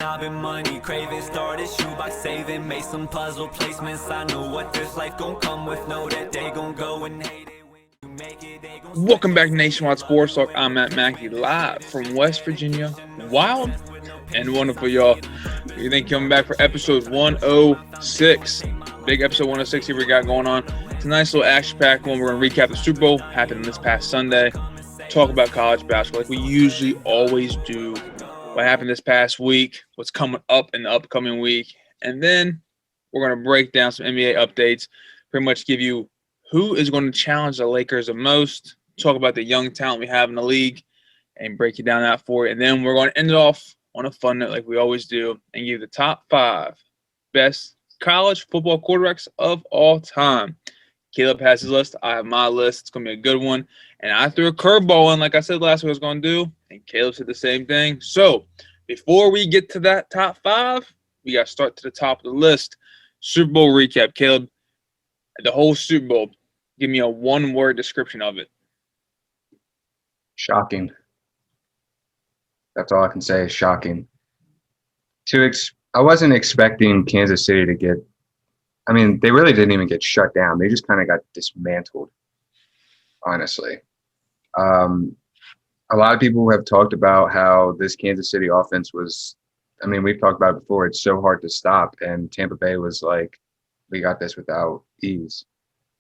Robbing money, craving, started shoebox saving, made some puzzle placements. I know what this life gon' come with, know that they gon' go and hate it when you make it. They gon' Welcome back to Nationwide Sports Talk. I'm Matt Mackey, live from West Virginia. Wild and wonderful, y'all. We think coming back for episode 106. Big episode 106 here we got going on. It's a nice little action-packed one. We're going to recap the Super Bowl, happened this past Sunday. Talk about college basketball like we usually always do. What happened this past week, what's coming up in the upcoming week. And then we're going to break down some NBA updates, pretty much give you who is going to challenge the Lakers the most, talk about the young talent we have in the league, and break it down that for you. And then we're going to end it off on a fun note like we always do and give you the top 5 best college football quarterbacks of all time. Caleb has his list. I have my list. It's going to be a good one. And I threw a curveball in like I said last week I was going to do, and Caleb said the same thing. So before we get to that top 5, we got to start to the top of the list. Super Bowl recap. Caleb, the whole Super Bowl, give me a one-word description of it. Shocking. That's all I can say is shocking. I wasn't expecting Kansas City to get – I mean, they really didn't even get shut down. They just kind of got dismantled, honestly. A lot of people have talked about how this Kansas City offense was – I mean, we've talked about it before. It's so hard to stop, and Tampa Bay was like, we got this without ease.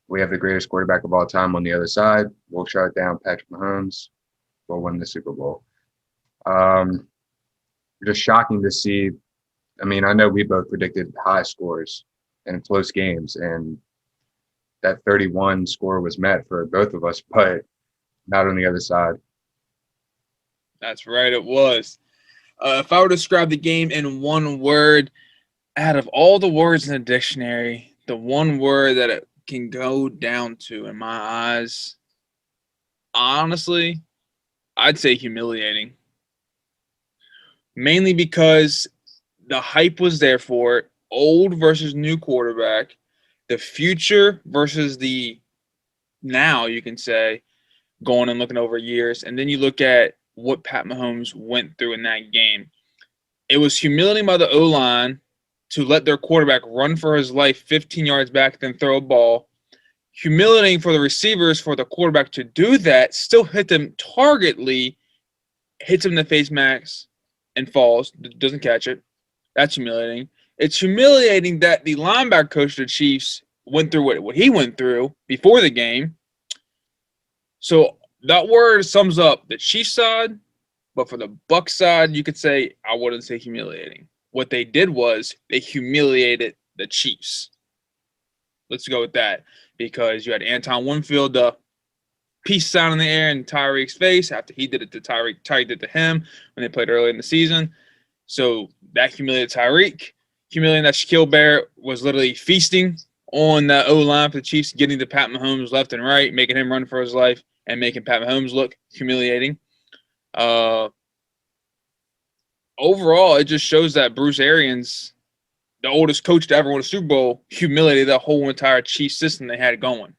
We have the greatest quarterback of all time on the other side. We'll shut it down. Patrick Mahomes will win the Super Bowl. Just shocking to see. I mean, I know we both predicted high scores and close games, and that 31 score was met for both of us, but not on the other side. That's right, it was. If I were to describe the game in one word, out of all the words in the dictionary, the one word that it can go down to in my eyes, honestly, I'd say humiliating. Mainly because the hype was there for it. Old versus new quarterback. The future versus the now, you can say, going and looking over years. And then you look at what Pat Mahomes went through in that game. It was humiliating by the O-line to let their quarterback run for his life 15 yards back, then throw a ball. Humiliating for the receivers for the quarterback to do that, still hit them targetly, hits him in the face max, and falls, doesn't catch it. That's humiliating. It's humiliating that the linebacker coach of the Chiefs went through what he went through before the game. So that word sums up the Chiefs side, but for the Bucs side, you could say, I wouldn't say humiliating. What they did was they humiliated the Chiefs. Let's go with that, because you had Anton Winfield, the peace sign in the air in Tyreek's face after he did it to Tyreek. Tyreek did it to him when they played early in the season. So that humiliated Tyreek. Humiliating that Shaquille Barrett was literally feasting on the O-line for the Chiefs, getting to Pat Mahomes left and right, making him run for his life, and making Pat Mahomes look humiliating. Overall, it just shows that Bruce Arians, the oldest coach to ever win a Super Bowl, humiliated that whole entire Chiefs system they had going.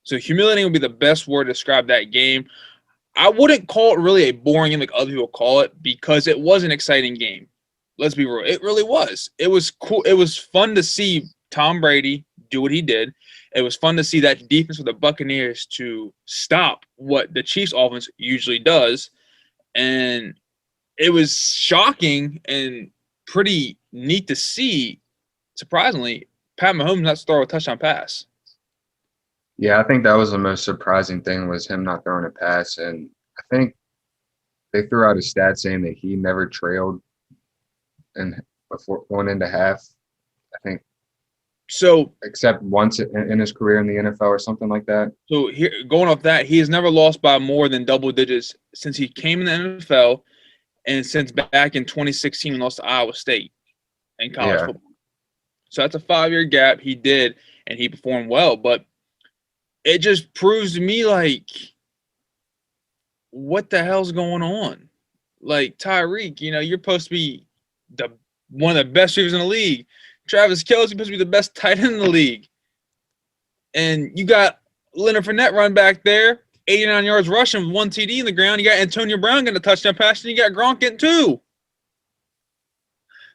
So humiliating would be the best word to describe that game. I wouldn't call it really a boring game like other people call it, because it was an exciting game. Let's be real. It really was. It was cool. It was fun to see Tom Brady do what he did. It was fun to see that defense for the Buccaneers to stop what the Chiefs offense usually does. And it was shocking and pretty neat to see, surprisingly, Pat Mahomes not throw a touchdown pass. Yeah, I think that was the most surprising thing, was him not throwing a pass. And I think they threw out a stat saying that he never trailed before going into half, I think. So, except once in his career in the NFL or something like that. So here, going off that, he has never lost by more than double digits since he came in the NFL, and since back in 2016 he lost to Iowa State in college football. So that's a 5-year gap. He did, and he performed well. But it just proves to me, like, what the hell's going on? Like, Tyreek, you're supposed to be one of the best receivers in the league. Travis Kelce supposed to be the best tight end in the league. And you got Leonard Fournette run back there, 89 yards rushing with 1 TD in the ground. You got Antonio Brown getting a touchdown pass, and you got Gronk getting 2.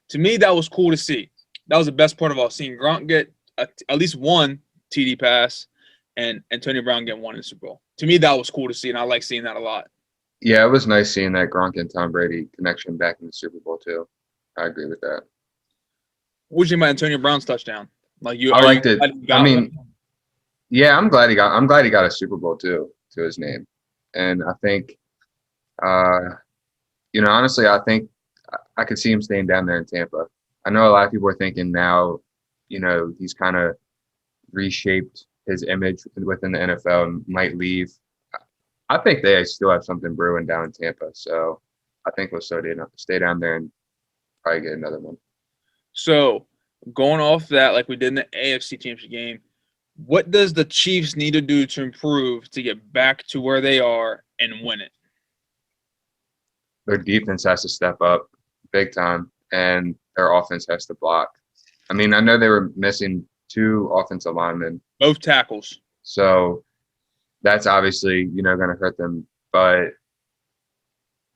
To me, that was cool to see. That was the best part of all, seeing Gronk get at least one TD pass and Antonio Brown get one in the Super Bowl. To me, that was cool to see, and I like seeing that a lot. Yeah, it was nice seeing that Gronk and Tom Brady connection back in the Super Bowl too. I agree with that. What did you think about Antonio Brown's touchdown? Like I liked it. I mean, yeah, I'm glad he got a Super Bowl too to his name, and I think, honestly, I think I could see him staying down there in Tampa. I know a lot of people are thinking now, he's kind of reshaped his image within the NFL and might leave. I think they still have something brewing down in Tampa, so I think we'll stay down there and probably get another one. So, going off that, like we did in the AFC Championship game, what does the Chiefs need to do to improve to get back to where they are and win it? Their defense has to step up big time, and their offense has to block. I mean, I know they were missing 2 offensive linemen. Both tackles. So that's obviously, going to hurt them. But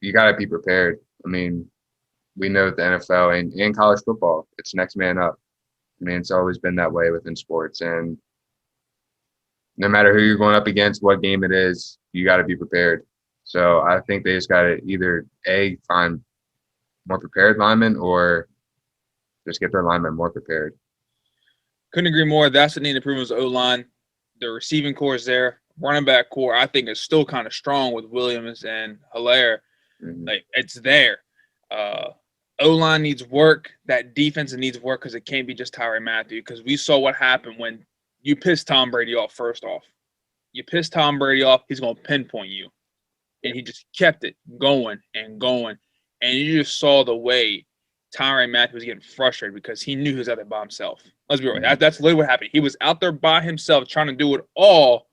you got to be prepared. I mean, we know the NFL and college football, it's next man up. I mean, it's always been that way within sports. And no matter who you're going up against, what game it is, you got to be prepared. So I think they just got to either, A, find more prepared linemen or just get their linemen more prepared. Couldn't agree more. That's what needed improvement was O-line. The receiving core is there. Running back core, I think, is still kind of strong with Williams and Hilaire. Mm-hmm. Like, it's there. O-line needs work. That defense needs work because it can't be just Tyrann Mathieu, because we saw what happened when you pissed Tom Brady off first off. You pissed Tom Brady off, he's going to pinpoint you. And he just kept it going and going. And you just saw the way Tyrann Mathieu was getting frustrated because he knew he was out there by himself. Let's be real. That's literally what happened. He was out there by himself trying to do it all,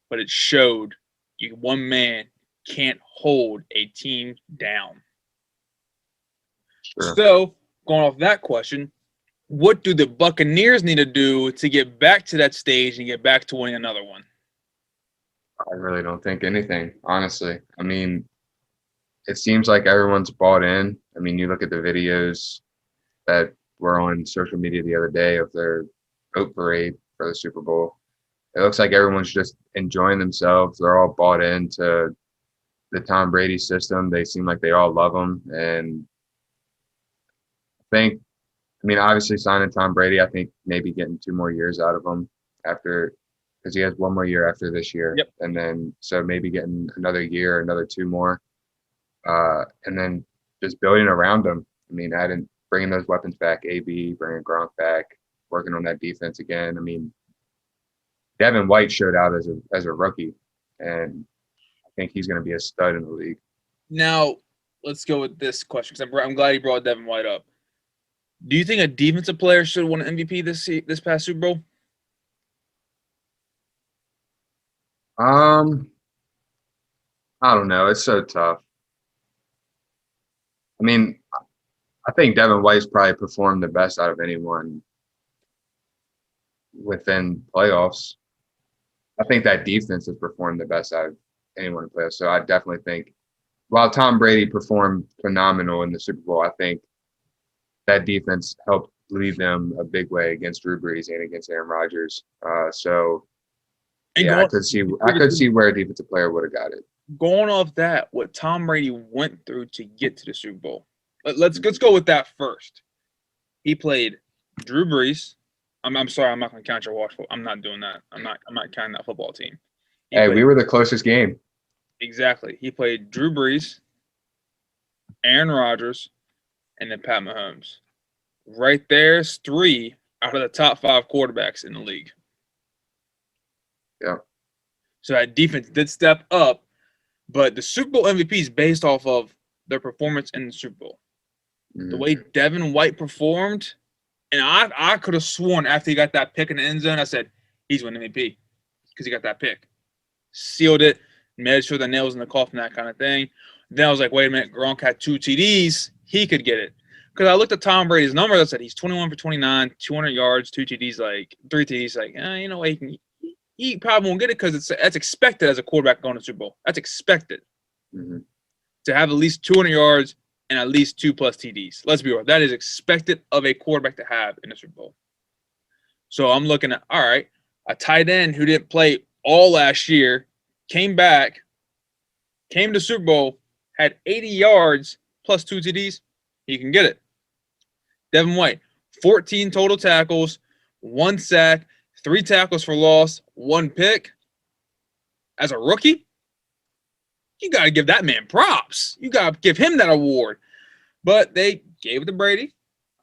but it showed you one man can't hold a team down. Sure. So, going off that question, what do the Buccaneers need to do to get back to that stage and get back to winning another one? I really don't think anything, honestly. I mean, it seems like everyone's bought in. I mean, you look at the videos that were on social media the other day of their boat parade for the Super Bowl. It looks like everyone's just enjoying themselves. They're all bought into the Tom Brady system. They seem like they all love him. And I mean, obviously signing Tom Brady, I think maybe getting 2 more years out of him after, because he has 1 more year after this year. Yep. And then, so maybe getting another year, another 2 more. And then just building around him. I mean, bringing those weapons back, AB, bringing Gronk back, working on that defense again. I mean, Devin White showed out as a rookie, and I think he's going to be a stud in the league. Now, let's go with this question, because I'm glad you brought Devin White up. Do you think a defensive player should have won an MVP this past Super Bowl? I don't know. It's so tough. I mean, I think Devin White's probably performed the best out of anyone within playoffs. I think that defense has performed the best out of anyone in playoffs. So I definitely think, while Tom Brady performed phenomenal in the Super Bowl, I think that defense helped lead them a big way against Drew Brees and against Aaron Rodgers. I could see where a defensive player would have got it. Going off that, what Tom Brady went through to get to the Super Bowl. Let's go with that first. He played Drew Brees. I'm sorry, I'm not going to count your watch. I'm not doing that. I'm not counting that football team. We were the closest game. Exactly. He played Drew Brees, Aaron Rodgers, and then Pat Mahomes. Right there's 3 out of the top 5 quarterbacks in the league. Yeah. So that defense did step up, but the Super Bowl MVP is based off of their performance in the Super Bowl. Mm-hmm. The way Devin White performed, and I could have sworn after he got that pick in the end zone, I said, he's winning MVP because he got that pick. Sealed it, made sure the nails in the coffin, that kind of thing. Then I was like, wait a minute, Gronk had 2 TDs. He could get it. Because I looked at Tom Brady's numbers. I said, he's 21 for 29, 200 yards, 2 TDs, 3 TDs. You know what, he probably won't get it because that's expected as a quarterback going to the Super Bowl. That's expected. Mm-hmm. To have at least 200 yards, and at least 2+ TDs. Let's be real. That is expected of a quarterback to have in the Super Bowl. So I'm looking at, all right, a tight end who didn't play all last year, came back, came to Super Bowl, had 80 yards plus 2 TDs. He can get it. Devin White, 14 total tackles, 1 sack, 3 tackles for loss, 1 pick. As a rookie, you got to give that man props. You got to give him that award. But they gave it to Brady.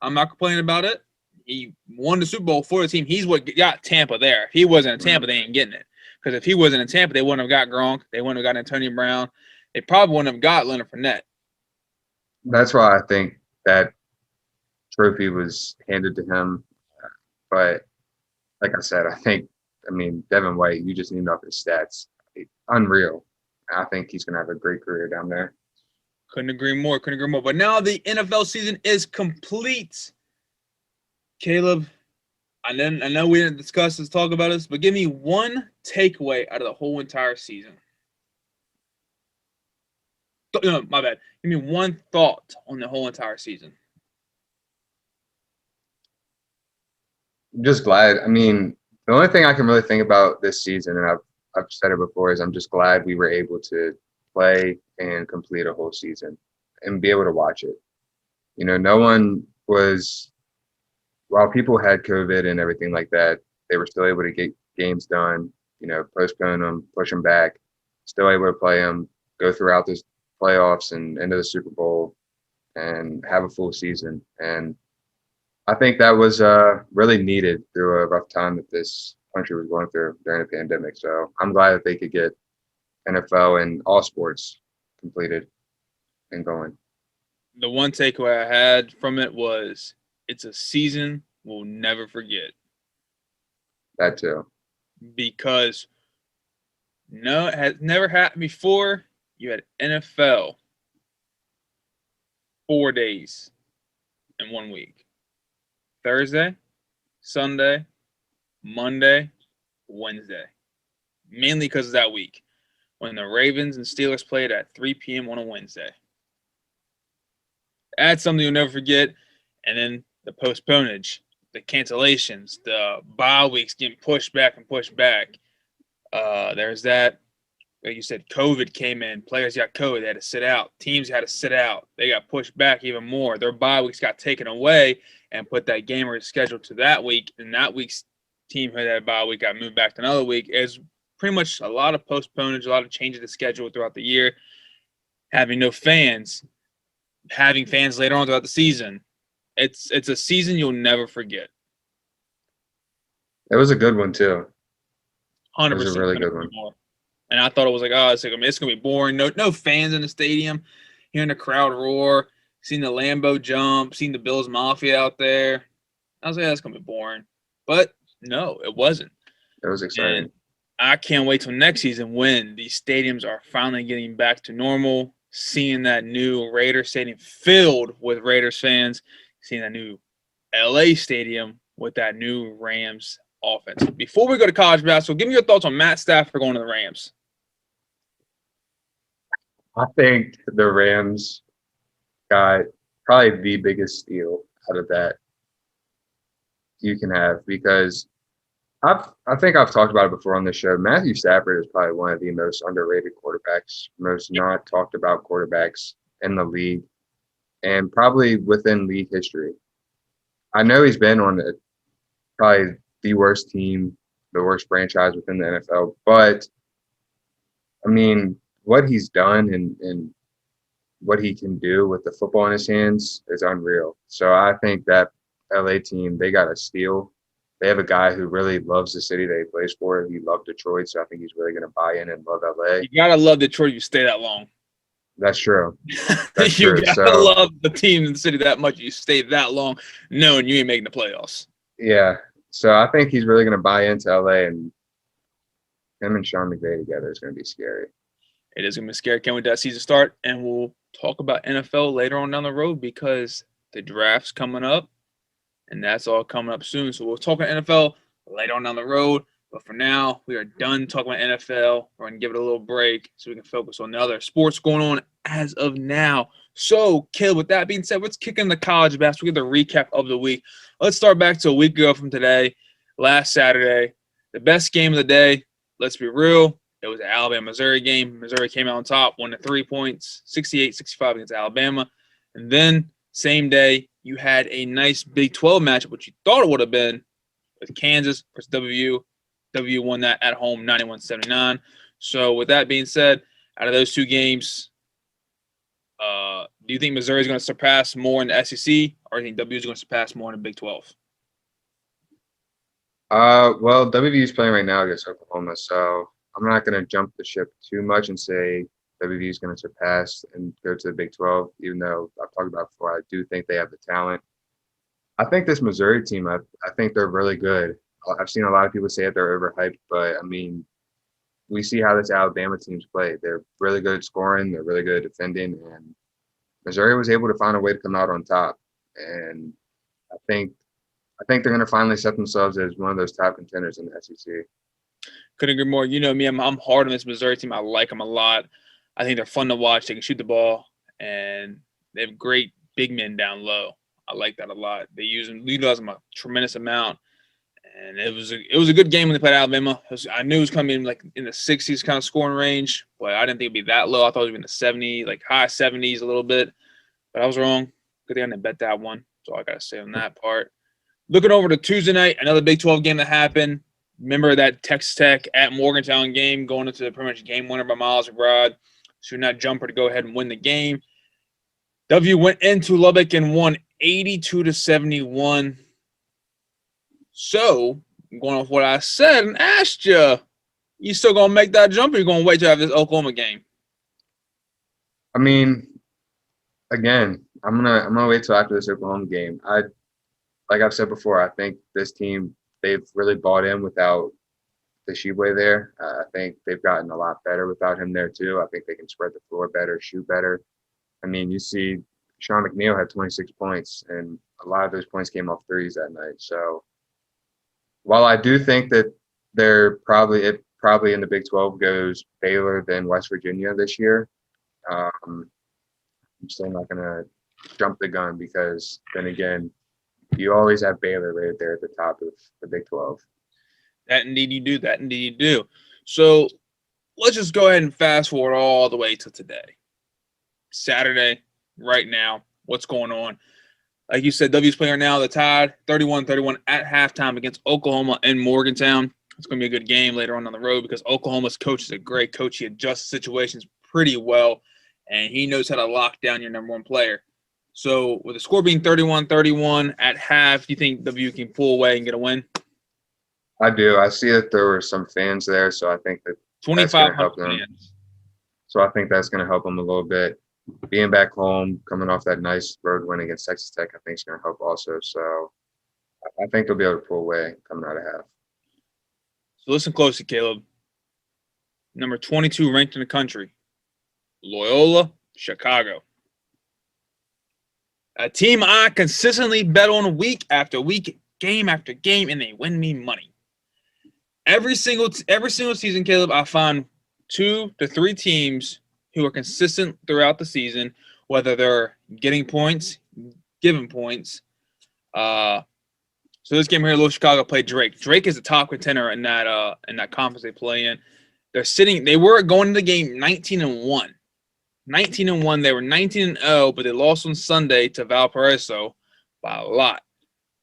I'm not complaining about it. He won the Super Bowl for the team. He's what got Tampa there. If he wasn't in Tampa, they ain't getting it. Because if he wasn't in Tampa, they wouldn't have got Gronk. They wouldn't have got Antonio Brown. They probably wouldn't have got Leonard Fournette. That's why I think that trophy was handed to him. But like I said, Devin White, you just named off his stats. Unreal. I think he's going to have a great career down there. Couldn't agree more. But now the NFL season is complete. Caleb, I know we didn't talk about this, but give me one takeaway out of the whole entire season. No, my bad. Give me one thought on the whole entire season. I'm just glad. The only thing I can really think about this season, and I've said it before, is I'm just glad we were able to play and complete a whole season and be able to watch it. No one was, while people had COVID and everything like that, they were still able to get games done, postpone them, push them back, still able to play them, go throughout this playoffs and into the Super Bowl and have a full season. And I think that was really needed through a rough time that this country was going through during the pandemic. So I'm glad that they could get NFL and all sports completed and going. The one takeaway I had from it was it's a season we'll never forget. That too. Because no, it has never happened before. You had NFL 4 days in 1 week. Thursday, Sunday, Monday, Wednesday. Mainly because of that week when the Ravens and Steelers played at 3 p.m. on a Wednesday. That's something you'll never forget. And then the postponage, the cancellations, the bye weeks getting pushed back. There's that. Like you said, COVID came in. Players got COVID. They had to sit out. Teams had to sit out. They got pushed back even more. Their bye weeks got taken away and put that game scheduled to that week. And that week's team who had that bye week got moved back to another week. It's pretty much a lot of postponage, a lot of changes to schedule throughout the year. Having no fans, having fans later on throughout the season. It's a season you'll never forget. It was a good one too. 100%. It was a really good one. And I thought it was like, it's going to be boring. No fans in the stadium. Hearing the crowd roar. Seeing the Lambeau jump. Seeing the Bills Mafia out there. I was like, that's going to be boring. But no, it wasn't. It was exciting. And I can't wait till next season when these stadiums are finally getting back to normal. Seeing that new Raiders stadium filled with Raiders fans. Seeing that new LA stadium with that new Rams offense. Before we go to college basketball, give me your thoughts on Matt Stafford going to the Rams. I think the Rams got probably the biggest steal out of that you can have, because I think I've talked about it before on this show. Matthew Stafford is probably one of the most underrated quarterbacks, most not talked about quarterbacks in the league, and probably within league history. I know he's been on probably the worst team, the worst franchise within the NFL, but what he's done and what he can do with the football in his hands is unreal. So I think that LA team, they got a steal. They have a guy who really loves the city that he plays for. He loved Detroit, so I think he's really going to buy in and love LA. You got to love Detroit if you stay that long. That's true. That's you true. got to love the team in the city that much. You stay that long knowing you ain't making the playoffs. Yeah. So I think he's really going to buy into LA, and him and Sean McVay together is going to be scary. It is going to be scary. Can't wait that season start, and we'll talk about NFL later on down the road because the draft's coming up, and that's all coming up soon. So we'll talk about NFL later on down the road. But for now, we are done talking about NFL. We're going to give it a little break so we can focus on the other sports going on as of now. So, Kid, with that being said, let's kick in the college basketball. We get the recap of the week. Let's start back to a week ago from today, last Saturday. The best game of the day, let's be real, it was the Alabama-Missouri game. Missouri came out on top, won the 3 points, 68-65 against Alabama. And then, same day, you had a nice Big 12 matchup, which you thought it would have been, with Kansas versus WU. WU won that at home, 91-79. So, with that being said, out of those two games, do you think Missouri is going to surpass more in the SEC, or do you think WU is going to surpass more in the Big 12? Well, WVU is playing right now against Oklahoma, so I'm not going to jump the ship too much and say WVU is going to surpass and go to the Big 12, even though I've talked about before, I do think they have the talent. I think this Missouri team, I think they're really good. I've seen a lot of people say that they're overhyped, but, I mean, we see how this Alabama team's play. They're really good at scoring. They're really good at defending, and Missouri was able to find a way to come out on top. And I think they're going to finally set themselves as one of those top contenders in the SEC. Couldn't agree more. You know me, I'm hard on this Missouri team. I like them a lot. I think they're fun to watch. They can shoot the ball, and they have great big men down low. I like that a lot. They utilize them a tremendous amount. And it was a good game when they played Alabama. I knew it was coming in like in the 60s kind of scoring range, but I didn't think it'd be that low. I thought it would be in the 70s, like high 70s a little bit. But I was wrong. Good thing I didn't bet that one. That's all I got to say on that part. Looking over to Tuesday night, another Big 12 game that happened. Remember that Texas Tech at Morgantown game going into the pretty much game winner by Miles McBride. Shooting that jumper to go ahead and win the game. W went into Lubbock and won 82-71. So, going off what I said and asked you, you still going to make that jump or you going to wait till after this Oklahoma game? I mean, again, I'm gonna wait till after this Oklahoma game. Like I've said before, I think this team, they've really bought in without the Sheboy there. I think they've gotten a lot better without him there too. I think they can spread the floor better, shoot better. I mean, you see Sean McNeil had 26 points, and a lot of those points came off threes that night. So while I do think that they're probably in the Big 12 goes Baylor then West Virginia this year, I'm still not going to jump the gun because then again, you always have Baylor right there at the top of the Big 12. That indeed you do. That indeed you do. So let's just go ahead and fast forward all the way to today. Saturday, right now, what's going on? Like you said, W's playing right now, the Tide, 31-31 at halftime against Oklahoma in Morgantown. It's going to be a good game later on the road because Oklahoma's coach is a great coach. He adjusts situations pretty well, and he knows how to lock down your number one player. So with the score being 31-31 at half, do you think W can pull away and get a win? I do. I see that there were some fans there, so I think that 2,500 fans. So I think that's going to help them a little bit. Being back home, coming off that nice road win against Texas Tech, I think is going to help also. So I think they'll be able to pull away coming out of half. So listen closely, Caleb. Number 22 ranked in the country, Loyola Chicago. A team I consistently bet on week after week, game after game, and they win me money. Every single season, Caleb, I find 2 to 3 teams who are consistent throughout the season, whether they're getting points, giving points. So this game here, Little Chicago played Drake. Drake is the top contender in that conference they play in. They were going into the game 19-1. 19-1. They were 19-0, but they lost on Sunday to Valparaiso by a lot.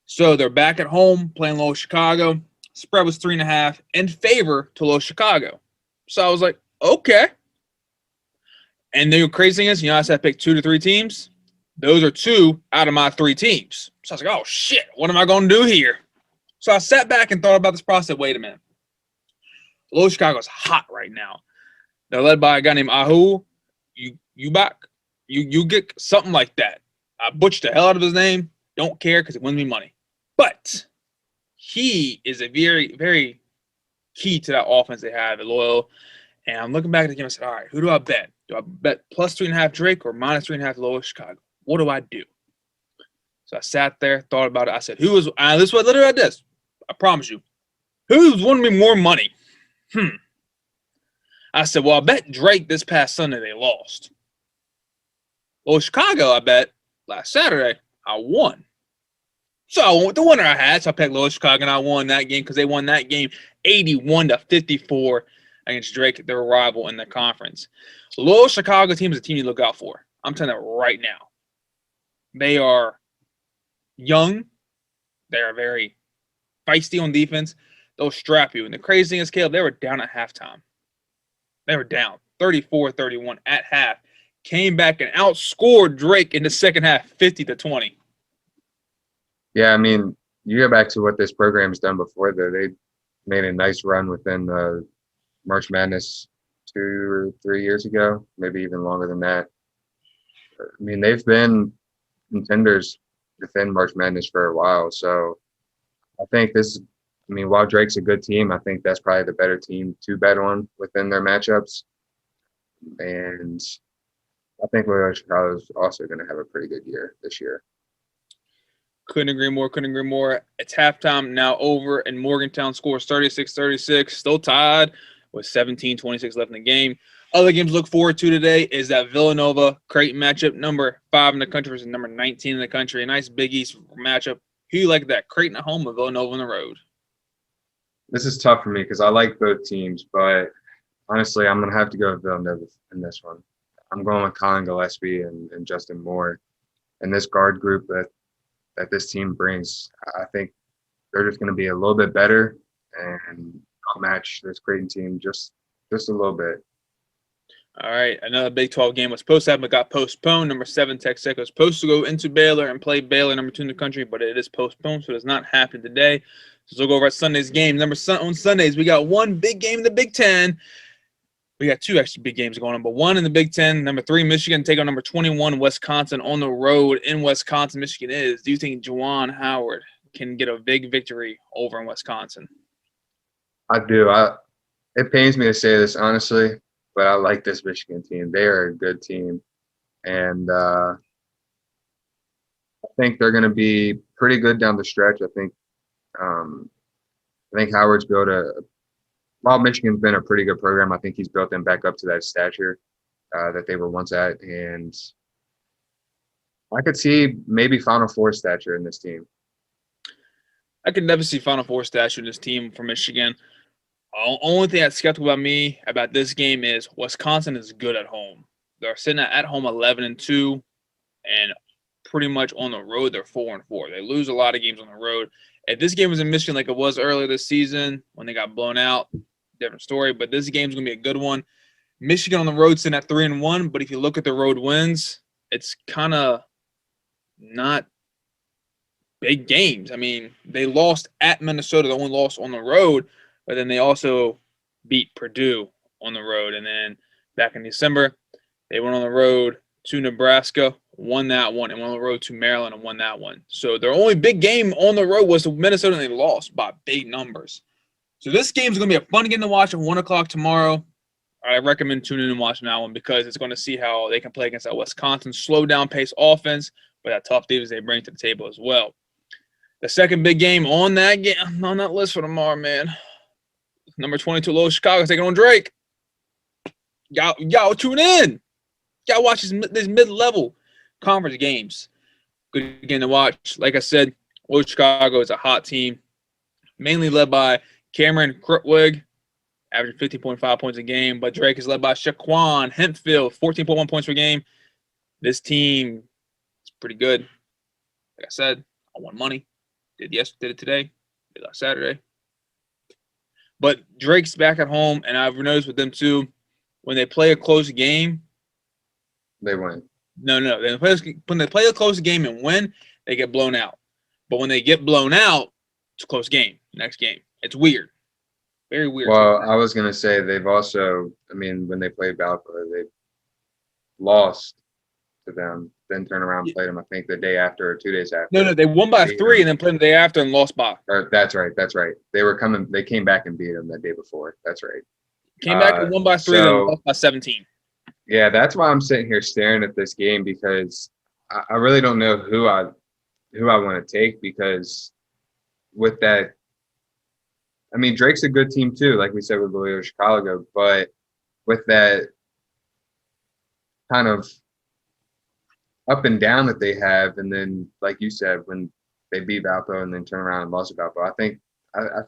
So they're back at home playing Little Chicago. Spread was 3.5 in favor to Little Chicago. So I was like, okay. And the crazy thing is, I said I picked 2 to 3 teams. Those are 2 out of my 3 teams. So I was like, oh, shit, what am I going to do here? So I sat back and thought about this process. Wait a minute. Little Chicago's hot right now. They're led by a guy named Ahu. You get something like that. I butchered the hell out of his name. Don't care because it wins me money. But he is a very, very key to that offense they have at Loyal. And I'm looking back at the game and said, all right, who do I bet? Do I bet plus 3.5 Drake or minus 3.5 Loyal Chicago? What do I do? So I sat there, thought about it. I said, this is what literally I did. I promise you. Who's won me more money? I said, well, I bet Drake this past Sunday they lost. Well, Chicago, I bet last Saturday I won. So I went with the winner I had. So I picked Loyola Chicago, and I won that game because they won that game 81-54 against Drake, their rival in the conference. Loyola Chicago team is a team you look out for. I'm telling you that right now. They are young. They are very feisty on defense. They'll strap you. And the crazy thing is, Caleb, they were down at halftime. They were down 34-31 at half. Came back and outscored Drake in the second half 50-20. Yeah, I mean, you go back to what this program's done before, though. They made a nice run within March Madness 2 or 3 years ago, maybe even longer than that. I mean, they've been contenders within March Madness for a while. So I think while Drake's a good team, I think that's probably the better team to bet on within their matchups. And I think Loyola Chicago is also going to have a pretty good year this year. Couldn't agree more. It's halftime now over, and Morgantown scores 36-36, still tied with 17-26 left in the game. Other games to look forward to today is that Villanova-Creighton matchup, number 5 in the country versus number 19 in the country. A nice Big East matchup. Who you like that? Creighton at home or Villanova on the road? This is tough for me because I like both teams, but honestly, I'm going to have to go with Villanova in this one. I'm going with Colin Gillespie and Justin Moore. And this guard group that this team brings, I think they're just going to be a little bit better and outmatch this Creighton team just a little bit. All right, another Big 12 game was supposed to happen, but got postponed. Number 7, Texas was supposed to go into Baylor and play Baylor, number 2 in the country, but it is postponed, so it does not happen today. So we'll go over at Sunday's game. On Sundays, we got one big game in the Big 10. We got 2 actually big games going on, but one in the Big 10. Number 3, Michigan take on number 21, Wisconsin on the road in Wisconsin. Michigan is. Do you think Juwan Howard can get a big victory over in Wisconsin? I do. It pains me to say this, honestly, but I like this Michigan team. They are a good team. And I think they're going to be pretty good down the stretch. I think Howard's built while Michigan's been a pretty good program, I think he's built them back up to that stature that they were once at. And I could see maybe Final Four stature in this team. I could never see Final Four stature in this team for Michigan. Only thing that's skeptical about me about this game is Wisconsin is good at home. They're sitting at home 11-2, and pretty much on the road they're 4-4. They lose a lot of games on the road. If this game was in Michigan like it was earlier this season when they got blown out, different story. But this game's gonna be a good one. Michigan on the road sitting at 3-1, but if you look at the road wins, it's kind of not big games. I mean, they lost at Minnesota, the only loss on the road, but then they also beat Purdue on the road. And then back in December, they went on the road to Nebraska, won that one, and went on the road to Maryland and won that one. So their only big game on the road was to Minnesota, and they lost by big numbers. So this game is going to be a fun game to watch at 1 o'clock tomorrow. I recommend tuning in and watching that one because it's going to see how they can play against that Wisconsin slow-down pace offense, but that tough defense they bring to the table as well. The second big game on that list for tomorrow, man. Number 22, Loyola Chicago taking on Drake. Y'all tune in. Y'all watch these mid-level conference games. Good game to watch. Like I said, Loyola Chicago is a hot team, mainly led by Cameron Krutwig, averaging 15.5 points a game. But Drake is led by Shaquan Hempfield, 14.1 points per game. This team is pretty good. Like I said, I won money. Did it today. Did last Saturday. But Drake's back at home, and I've noticed with them too, when they play a close game, they win. No. When they play a close game and win, they get blown out. But when they get blown out, it's a close game. Next game. It's weird. Very weird. Well, I was going to say they've also, when they played Valpo, they lost to them, then turn around and played them, I think, the day after or 2 days after. No, they won by 3 and then played them the day after and lost by. That's right. They came back and beat them that day before. That's right. Came back and won by 3 and lost by 17. Yeah, that's why I'm sitting here staring at this game because I really don't know who I want to take because with that, Drake's a good team too, like we said with Loyola Chicago, but with that kind of up and down that they have, and then like you said, when they beat Valpo and then turn around and lost to Valpo, I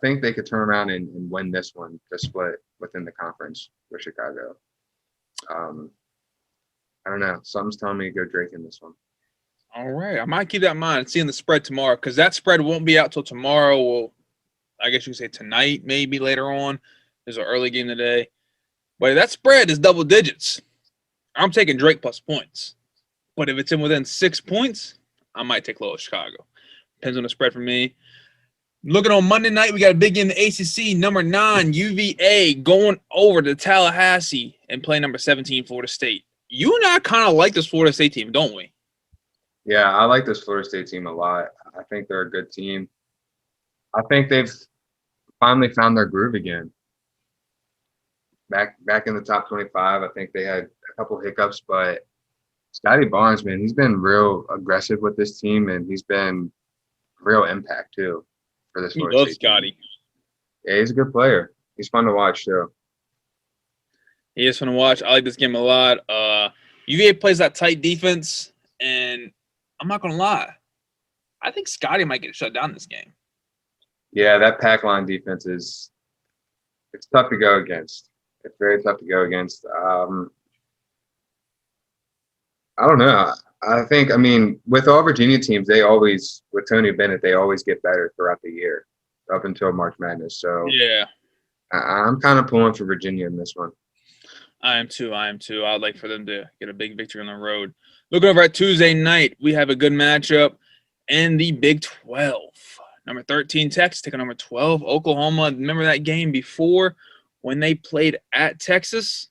think they could turn around and win this one to split within the conference with Chicago. I don't know. Something's telling me to go Drake in this one. All right. I might keep that in mind, seeing the spread tomorrow, because that spread won't be out till tomorrow. Well, I guess you could say tonight, maybe later on. There's an early game today. But if that spread is double digits, I'm taking Drake plus points. But if it's in within 6 points, I might take Loyola Chicago. Depends on the spread for me. Looking on Monday night, we got a big game in the ACC. Number 9, UVA, going over to Tallahassee and playing number 17, Florida State. You and I kind of like this Florida State team, don't we? Yeah, I like this Florida State team a lot. I think they're a good team. I think they've finally found their groove again. Back in the top 25, I think they had a couple hiccups, but Scotty Barnes, man, he's been real aggressive with this team, and he's been real impact too for this Florida State team. Scotty. Yeah, he's a good player. He's fun to watch too. He is fun to watch. I like this game a lot. UVA plays that tight defense, and I'm not going to lie. I think Scotty might get shut down this game. Yeah, that pack line defense it's tough to go against. It's very tough to go against. I don't know. I mean, with all Virginia teams, with Tony Bennett, they always get better throughout the year up until March Madness. So yeah, I'm kind of pulling for Virginia in this one. I am too. I'd like for them to get a big victory on the road. Looking over at Tuesday night, we have a good matchup in the Big 12. Number 13, Texas, taking number 12, Oklahoma. Remember that game before when they played at Texas?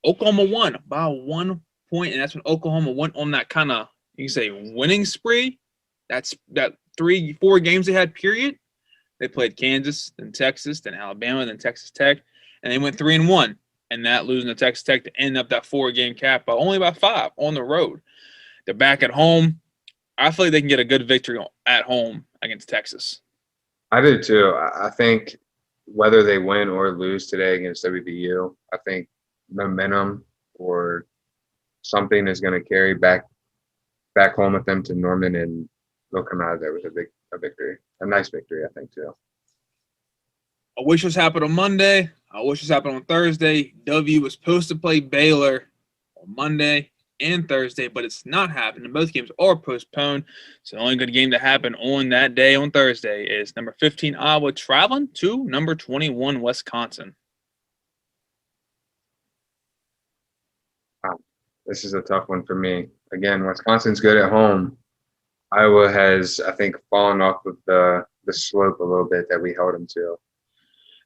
Oklahoma won by 1 point, and that's when Oklahoma went on that kind of, you can say, winning spree. That's that 3-4 games they had, period. They played Kansas, then Texas, then Alabama, then Texas Tech, and they went 3-1. And that losing to Texas Tech to end up that 4-game cap by only by 5 on the road. They're back at home. I feel like they can get a good victory at home against Texas. I do too. I think whether they win or lose today against WVU, I think momentum or something is going to carry back home with them to Norman, and they'll come out of there with a victory, a nice victory, I think too. I wish this happened on Monday. I wish this happened on Thursday. W was supposed to play Baylor on Monday and Thursday, but it's not happening. Both games are postponed. So the only good game to happen on that day on Thursday is number 15 Iowa traveling to number 21 Wisconsin. Wow. This is a tough one for me. Again, Wisconsin's good at home. Iowa has, I think, fallen off of the slope a little bit that we held them to.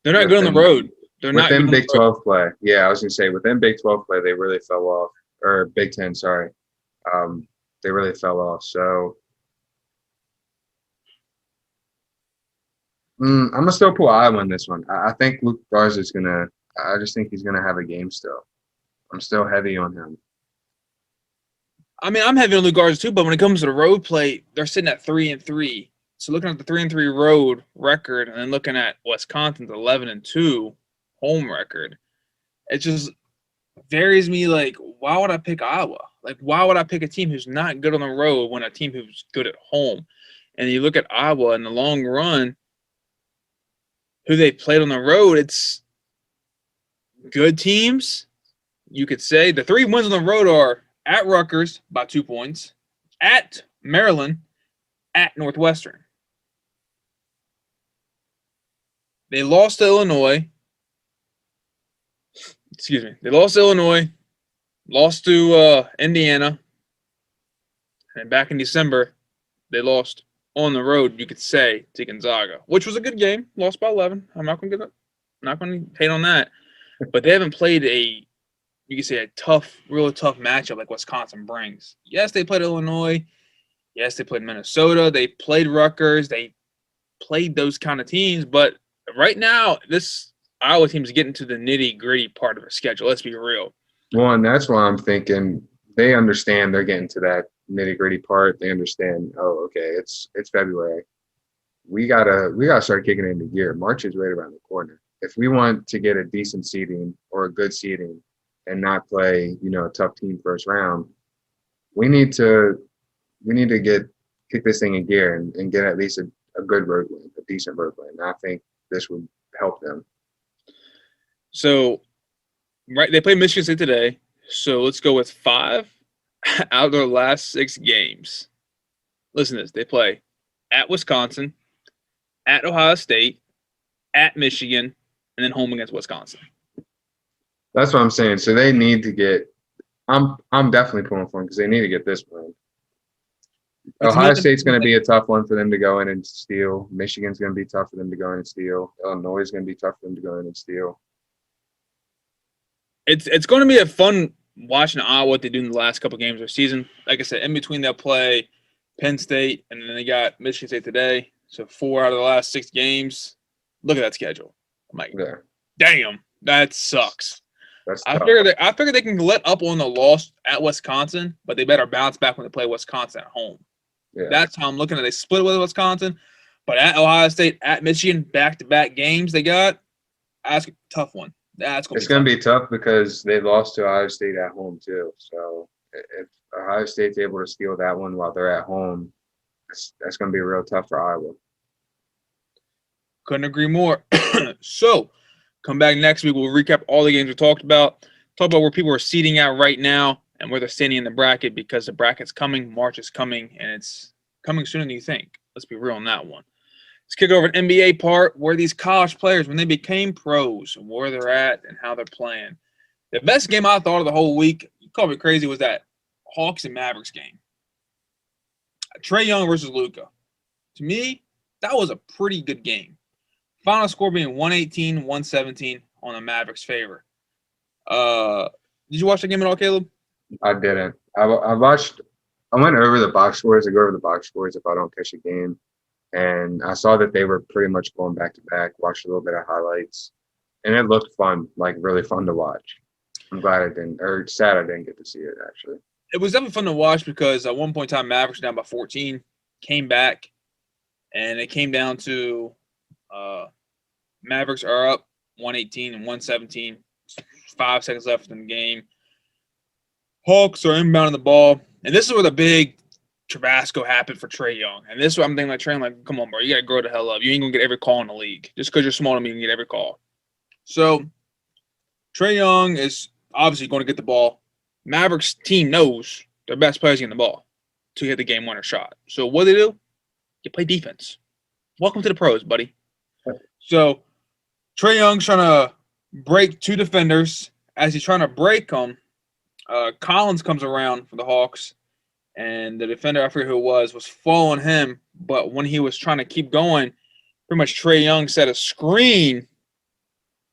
They're not good on the road. They're not within Big 12 play. Yeah, I was going to say within Big 12 play, they really fell off. Or Big 10, sorry. They really fell off. So I'm going to still pull Iowa in this one. I think Luke Garza is going to – I just think he's going to have a game still. I'm still heavy on him. I mean, I'm heavy on Luke Garza too, but when it comes to the road play, they're sitting at 3-3. So looking at the 3-3 road record and then looking at Wisconsin's 11-2 home record, it just varies me. Like, why would I pick Iowa? Like, why would I pick a team who's not good on the road when a team who's good at home? And you look at Iowa in the long run, who they played on the road, it's good teams. You could say the 3 wins on the road are at Rutgers by 2 points, at Maryland, at Northwestern. They lost to Illinois. They lost to Illinois, lost to Indiana, and back in December, they lost on the road, you could say, to Gonzaga, which was a good game. Lost by 11. I'm not going to hate on that. But they haven't played you could say, a really tough matchup like Wisconsin brings. Yes, they played Illinois. Yes, they played Minnesota. They played Rutgers. They played those kind of teams. But right now, this Iowa team is getting to the nitty-gritty part of their schedule. Let's be real. Well, and that's why I'm thinking they understand they're getting to that nitty-gritty part. They understand, oh, okay, it's February. We gotta start kicking it into gear. March is right around the corner. If we want to get a decent seeding or a good seeding and not play, a tough team first round, we need to kick this thing in gear and get at least a good road win, a decent road win. And I think this would help them. So, right, they play Michigan State today. So let's go with 5 out of their last 6 games. Listen to this. They play at Wisconsin, at Ohio State, at Michigan, and then home against Wisconsin. That's what I'm saying. So they need to get. I'm definitely pulling for them because they need to get this win. Ohio State's going to be a tough one for them to go in and steal. Michigan's going to be tough for them to go in and steal. Illinois is going to be tough for them to go in and steal. It's going to be a fun watching Iowa what they do in the last couple games of their season. Like I said, in between they'll play Penn State, and then they got Michigan State today. So 4 out of the last 6 games. Look at that schedule. I'm like, damn, that sucks. I figure they can let up on the loss at Wisconsin, but they better bounce back when they play Wisconsin at home. Yeah. That's how I'm looking at it. They split with Wisconsin, but at Ohio State, at Michigan, back-to-back games they got. That's a tough one. It's going to be tough because they lost to Ohio State at home too. So if Ohio State's able to steal that one while they're at home, that's going to be real tough for Iowa. Couldn't agree more. So, come back next week. We'll recap all the games we talked about. Talk about where people are seating at right now and where they're standing in the bracket because the bracket's coming. March is coming, and it's coming sooner than you think. Let's be real on that one. Let's kick over an NBA part where these college players, when they became pros, and where they're at and how they're playing. The best game I thought of the whole week, you call me crazy, was that Hawks and Mavericks game. Trae Young versus Luka. To me, that was a pretty good game. Final score being 118-117 on the Mavericks' favor. Did you watch the game at all, Caleb? I didn't. I watched. I went over the box scores. I go over the box scores if I don't catch a game, and I saw that they were pretty much going back to back. Watched a little bit of highlights, and it looked fun, like really fun to watch. I'm glad I didn't, or sad I didn't get to see it actually. It was definitely fun to watch because at one point in time, Mavericks down by 14, came back, and it came down to Mavericks are up 118-117. 5 seconds left in the game. Hawks are inbounding the ball. And this is where the big Tabasco happened for Trae Young. And this is what I'm thinking, like, Trae, like, come on, bro. You got to grow the hell up. You ain't going to get every call in the league. Just because you're small to me, you can get every call. So, Trae Young is obviously going to get the ball. Mavericks team knows their best players getting the ball to hit the game winner shot. So, what do? You play defense. Welcome to the pros, buddy. So, Trae Young's trying to break 2 defenders. As he's trying to break them, Collins comes around for the Hawks, and the defender, I forget who it was following him. But when he was trying to keep going, pretty much Trae Young set a screen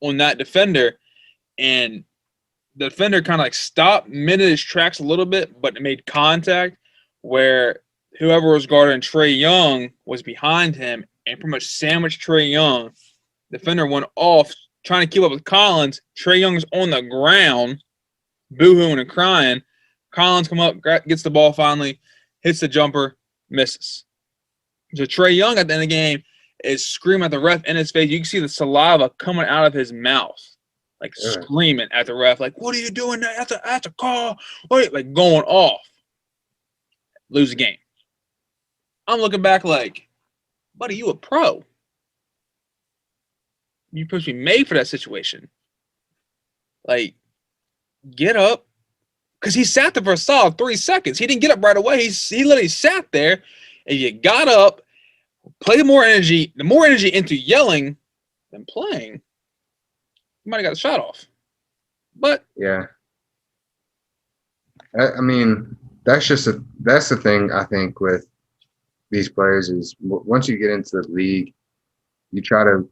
on that defender, and the defender kind of like stopped mid of his tracks a little bit, but it made contact where whoever was guarding Trae Young was behind him and pretty much sandwiched Trae Young. The defender went off trying to keep up with Collins. Trae Young's on the ground, boo-hooing and crying. Collins come up, gets the ball finally, hits the jumper, misses. So Trae Young at the end of the game is screaming at the ref in his face. You can see the saliva coming out of his mouth, like screaming at the ref, like, what are you doing there? That's a call. Wait, like going off. Lose the game. I'm looking back like, buddy, you a pro. You're supposed to be made for that situation. Like, get up. Because he sat there for a solid 3 seconds. He didn't get up right away. He literally sat there, and you got up, played the more energy into yelling than playing. You might have got the shot off. But yeah. I mean, that's the thing I think with these players is once you get into the league, you try to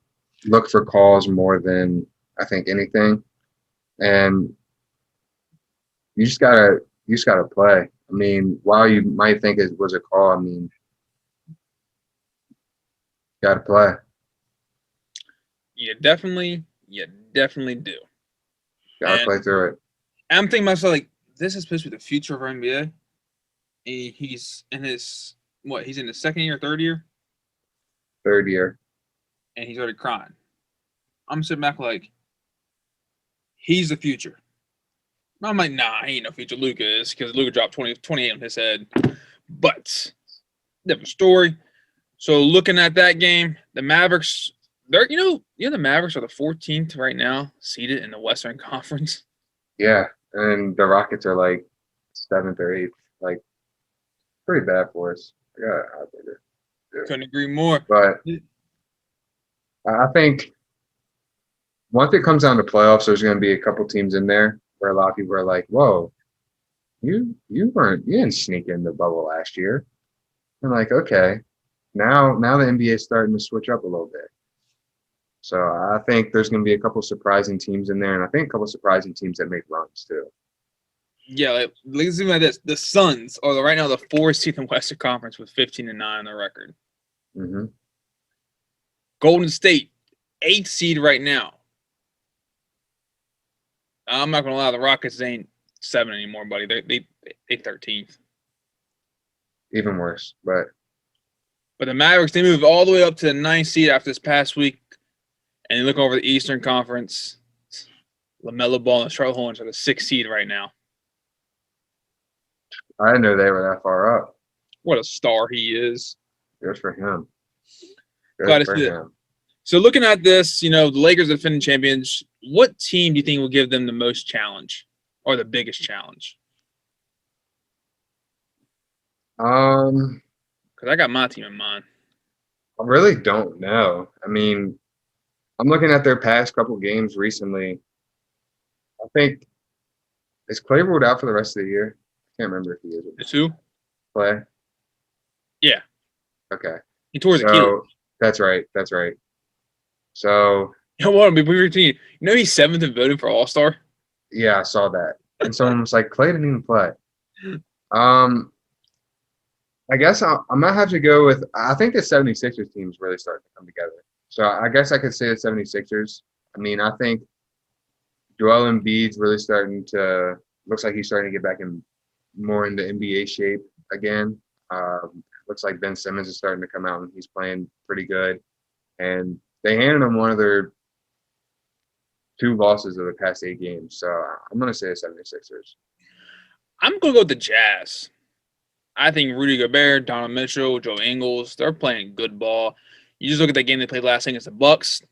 look for calls more than I think anything, and you just gotta play. I mean, while you might think it was a call, I mean, you gotta play. You definitely do. Gotta play through it. I'm thinking to myself, like, this is supposed to be the future of our NBA. He's in his he's in his second year, third year? Third year. And he's already crying. I'm sitting back like, he's the future. I'm like, nah, he ain't no future Luka is because Luka dropped 28 on his head. But different story. So looking at that game, the Mavericks, they're the Mavericks are the 14th right now, seated in the Western Conference. Yeah, and the Rockets are like 7th or 8th. Like, pretty bad for us. Yeah, I think it. Yeah. Couldn't agree more. But I think once it comes down to playoffs, there's going to be a couple teams in there where a lot of people are like, "Whoa, you didn't sneak in the bubble last year." I'm like, okay, now the NBA is starting to switch up a little bit. So I think there's going to be a couple surprising teams in there, and I think a couple surprising teams that make runs too. Yeah, let's do like this. The Suns are right now the 4th seed in the Western Conference with 15-9 on their record. Mm-hmm. Golden State, 8th seed right now. I'm not gonna lie, the Rockets ain't 7 anymore, buddy. They 13th. Even worse, but the Mavericks, they moved all the way up to the 9th seed after this past week. And you look over the Eastern Conference, LaMelo Ball and Charlotte Hornets are the 6th seed right now. I didn't know they were that far up. What a star he is. Good for him. Glad to Good for see it. him. So looking at this, the Lakers are defending champions. What team do you think will give them the most challenge or the biggest challenge? Because I got my team in mind. I really don't know. I mean, I'm looking at their past couple games recently. I think is Clay ruled out for the rest of the year? I can't remember if he is. It's who? Clay? Yeah. Okay. He tore his Achilles. That's right. That's right. So What? You know he's 7th in voting for All-Star? yeah, I saw that. And someone was like, Clay didn't even play. I guess I might have to go with I think the 76ers team is really starting to come together. So I guess I could say the 76ers. I mean, I think Joel Embiid's really looks like he's starting to get back more into NBA shape again. Looks like Ben Simmons is starting to come out and he's playing pretty good. And they handed him one of their 2 losses of the past 8 games. So I'm going to say the 76ers. I'm going to go with the Jazz. I think Rudy Gobert, Donovan Mitchell, Joe Ingles, they're playing good ball. You just look at that game they played last night against the Bucks.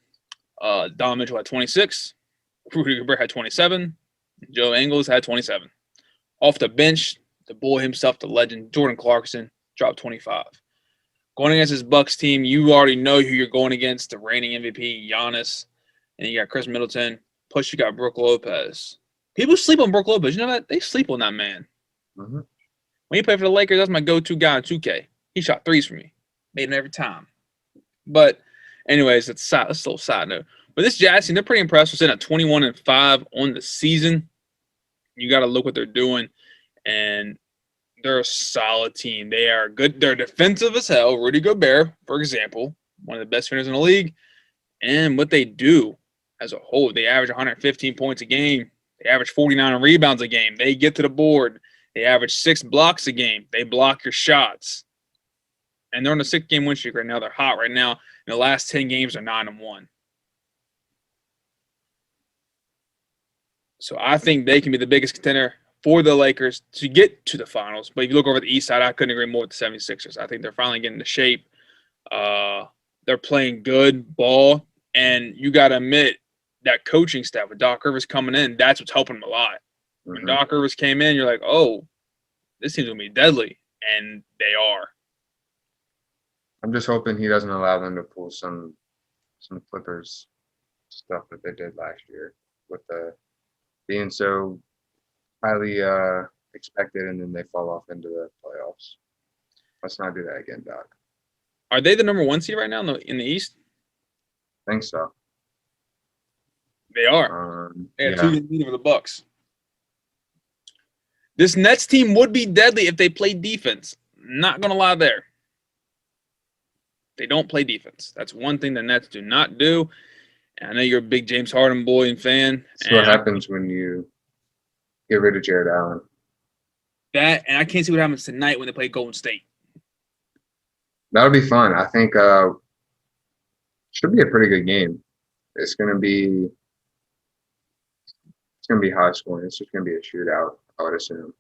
Donovan Mitchell had 26. Rudy Gobert had 27. Joe Ingles had 27. Off the bench, the boy himself, the legend, Jordan Clarkson, dropped 25. Going against this Bucks team, you already know who you're going against, the reigning MVP, Giannis. And you got Chris Middleton. Plus, you got Brook Lopez. People sleep on Brook Lopez. You know that? They sleep on that man. Mm-hmm. When he played for the Lakers, that's my go-to guy in 2K. He shot threes for me. Made them every time. But anyways, that's a little side note. But this Jazz team, they're pretty impressive. Sitting at 21-5 on the season. You got to look what they're doing. And they're a solid team. They are good. They're defensive as hell. Rudy Gobert, for example, one of the best defenders in the league. And what they do as a whole, they average 115 points a game. They average 49 rebounds a game. They get to the board. They average 6 blocks a game. They block your shots. And they're on a 6-game win streak right now. They're hot right now. In the last 10 games, they're 9-1. So I think they can be the biggest contender for the Lakers to get to the finals. But if you look over the East side, I couldn't agree more with the 76ers. I think they're finally getting into shape. They're playing good ball. And you got to admit, that coaching staff with Doc Rivers coming in, that's what's helping them a lot. When Mm-hmm. Doc Rivers came in, you're like, oh, this team's going to be deadly. And they are. I'm just hoping he doesn't allow them to pull some Clippers stuff that they did last year with the being so highly expected and then they fall off into the playoffs. Let's not do that again, Doc. Are they the number 1 seed right now in the East? I think so. They are. They had Yeah. 2 lead over the Bucks. This Nets team would be deadly if they played defense. Not going to lie there. They don't play defense. That's one thing the Nets do not do. And I know you're a big James Harden boy and fan. That's what happens when you get rid of Jared Allen. And I can't see what happens tonight when they play Golden State. That'll be fun. I think should be a pretty good game. It's going to be It's going to be high scoring. It's just going to be a shootout, I would assume.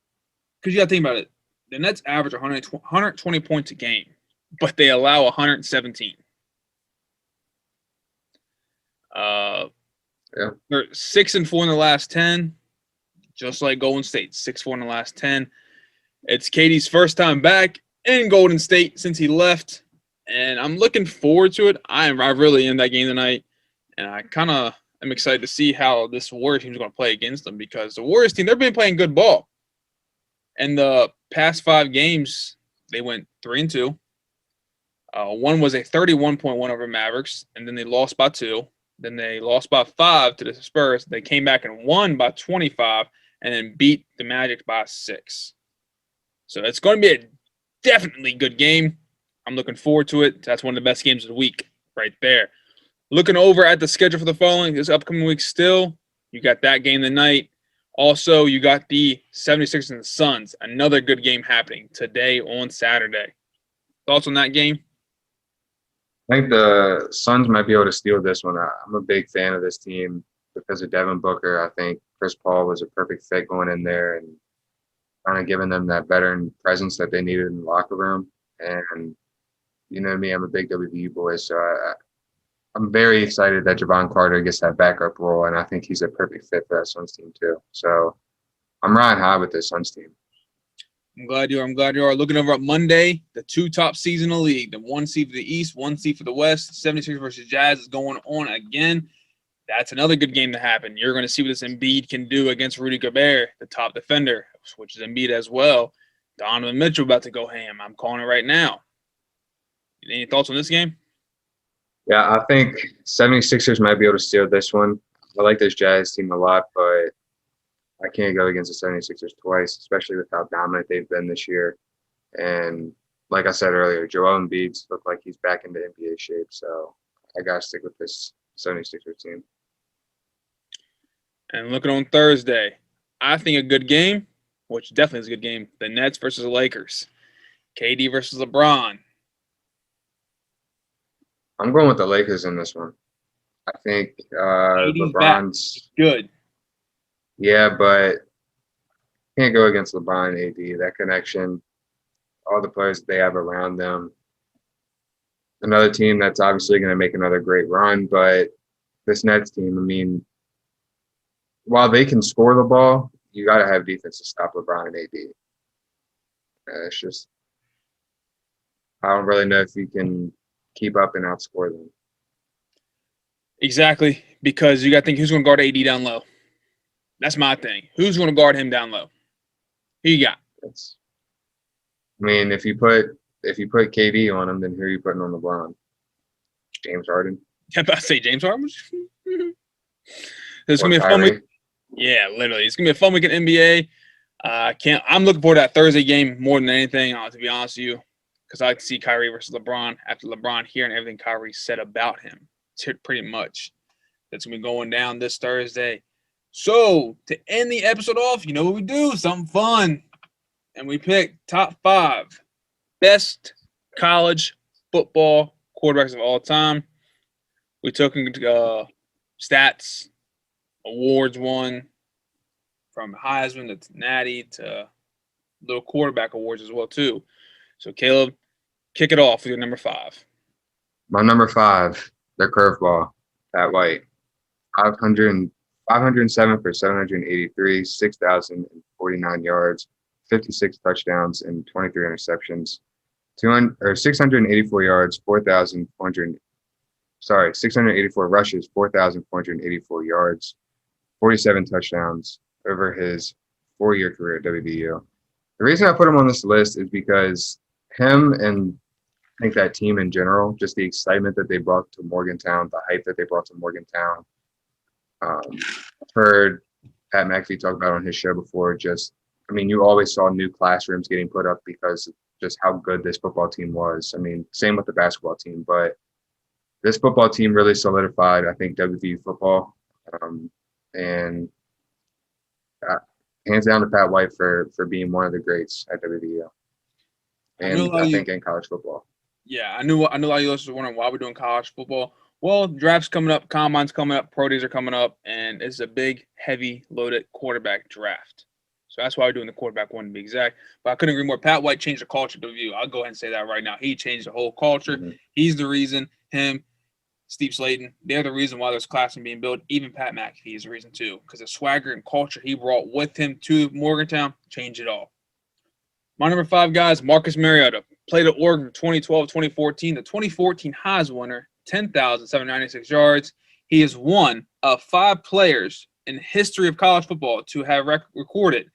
Because you got to think about it. The Nets average 120 points a game, but they allow 117. They're 6-4 in the last 10, just like Golden State, 6-4 in the last 10. It's KD's first time back in Golden State since he left, and I'm looking forward to it. I really am that game tonight, and I kind of am excited to see how this Warriors team is going to play against them because the Warriors team, they've been playing good ball. In the past 5 games, they went 3-2. One was a 31-point win over Mavericks, and then they lost by 2. Then they lost by 5 to the Spurs. They came back and won by 25 and then beat the Magic by 6. So it's going to be a definitely good game. I'm looking forward to it. That's one of the best games of the week right there. Looking over at the schedule for the following, this upcoming week still, you got that game tonight. Also, you got the 76ers and the Suns, another good game happening today on Saturday. Thoughts on that game? I think the Suns might be able to steal this one. I'm a big fan of this team because of Devin Booker. I think Chris Paul was a perfect fit going in there and kind of giving them that veteran presence that they needed in the locker room. And you know me, I'm a big WVU boy, so I'm very excited that Javon Carter gets that backup role, and I think he's a perfect fit for that Suns team too. So I'm riding high with this Suns team. I'm glad you are. Looking over at Monday, the 2 top seeds in the league, the 1 seed for the East, 1 seed for the West. 76 versus Jazz is going on again. That's another good game to happen. You're going to see what this Embiid can do against Rudy Gobert, the top defender, which is Embiid as well. Donovan Mitchell about to go ham. I'm calling it right now. Any thoughts on this game? Yeah, I think 76ers might be able to steal this one. I like this Jazz team a lot, but I can't go against the 76ers twice, especially with how dominant they've been this year. And like I said earlier, Joel Embiid looks like he's back into NBA shape, so I got to stick with this 76ers team. And looking on Thursday, I think a good game, which definitely is a good game, the Nets versus the Lakers. KD versus LeBron. I'm going with the Lakers in this one. I think LeBron's back. Good. Yeah, but can't go against LeBron and AD. That connection, all the players that they have around them. Another team that's obviously going to make another great run, but this Nets team, I mean, while they can score the ball, you got to have defense to stop LeBron and AD. It's just, I don't really know if you can keep up and outscore them. Exactly, because you got to think who's going to guard AD down low. That's my thing. Who's going to guard him down low? Who you got? I mean, if you put KD on him, then who are you putting on LeBron? James Harden. I'm about to say James Harden. It's gonna be a fun week. Yeah, literally, it's gonna be a fun week in NBA. I'm looking forward to that Thursday game more than anything. To be honest with you, because I like to see Kyrie versus LeBron. After LeBron hearing everything Kyrie said about him, pretty much that's gonna be going down this Thursday. So to end the episode off, you know what we do? Something fun, and we pick top 5 best college football quarterbacks of all time. We took stats, awards won, from Heisman to Natty to little quarterback awards as well too. So Caleb, kick it off with your number 5. My number 5, the curveball, Pat White, 507 for 783, 6,049 yards, 56 touchdowns, and 23 interceptions. 684 yards, 684 rushes, 4,484 yards, 47 touchdowns over his 4-year career at WVU. The reason I put him on this list is because him and I think that team in general, just the excitement that they brought to Morgantown, the hype that they brought to Morgantown. I've heard Pat McAfee talk about on his show before, you always saw new classrooms getting put up because of just how good this football team was. I mean, same with the basketball team, but this football team really solidified, I think, WVU football. And hands down to Pat White for being one of the greats at WVU. And I think in college football. Yeah, I knew a lot of you listeners were wondering why we're doing college football. Well, draft's coming up, combine's coming up, pro days are coming up, and it's a big, heavy, loaded quarterback draft. So that's why we're doing the quarterback one to be exact. But I couldn't agree more. Pat White changed the culture to view. I'll go ahead and say that right now. He changed the whole culture. Mm-hmm. He's the reason. Him, Steve Slayton, they're the reason why there's classroom being built. Even Pat McAfee is the reason too, because the swagger and culture he brought with him to Morgantown changed it all. My number 5 guy is Marcus Mariota. Played at Oregon from 2012 to 2014. The 2014 Heisman winner, 10,796 yards. He is one of 5 players in the history of college football to have recorded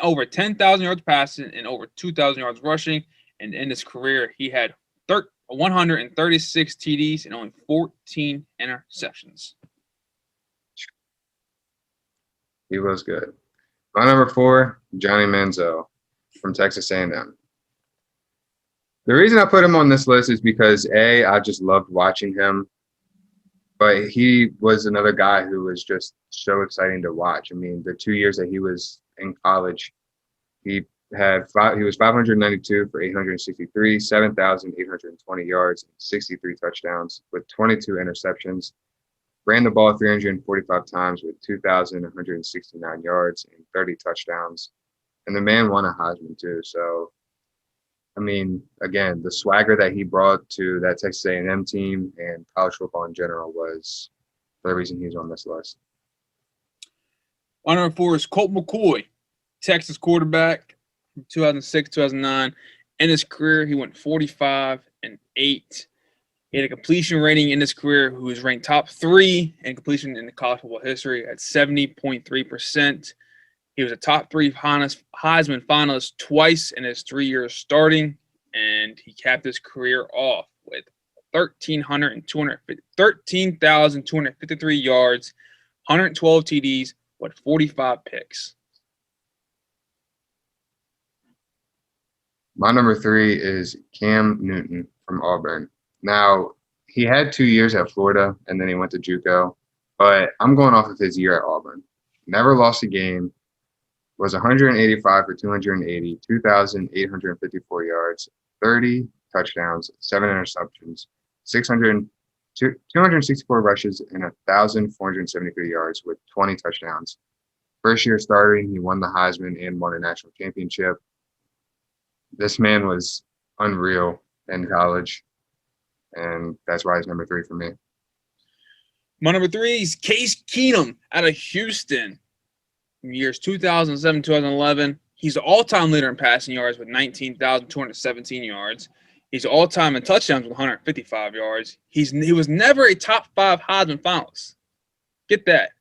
over 10,000 yards passing and over 2,000 yards rushing. And in his career, he had 136 TDs and only 14 interceptions. He was good. My number 4, Johnny Manziel from Texas A&M. The reason I put him on this list is because, A, I just loved watching him, but he was another guy who was just so exciting to watch. I mean, the 2 years that he was in college, he was 592 for 863, 7,820 yards, 63 touchdowns with 22 interceptions. Ran the ball 345 times with 2,169 yards and 30 touchdowns. And the man won a Heisman too. So, I mean, again, the swagger that he brought to that Texas A&M team and college football in general was the reason he's on this list. My number 4 is Colt McCoy, Texas quarterback from 2006, 2009. In his career, he went 45-8. He had a completion rating in his career who was ranked top 3 in completion in the college football history at 70.3%. He was a top 3 Heisman finalist twice in his 3 years starting, and he capped his career off with 13,253 yards, 112 TDs, with 45 picks. My number 3 is Cam Newton from Auburn. Now, he had 2 years at Florida, and then he went to JUCO, but I'm going off of his year at Auburn. Never lost a game, was 185 for 280, 2,854 yards, 30 touchdowns, 7 interceptions, 264 rushes, and 1,473 yards with 20 touchdowns. First year starting, he won the Heisman and won a national championship. This man was unreal in college, and that's why he's number 3 for me. My number 3 is Case Keenum out of Houston. In years 2007, 2011, he's the all-time leader in passing yards with 19,217 yards. He's the all-time in touchdowns with 155 yards. He was never a top 5 Heisman finalist. Get that.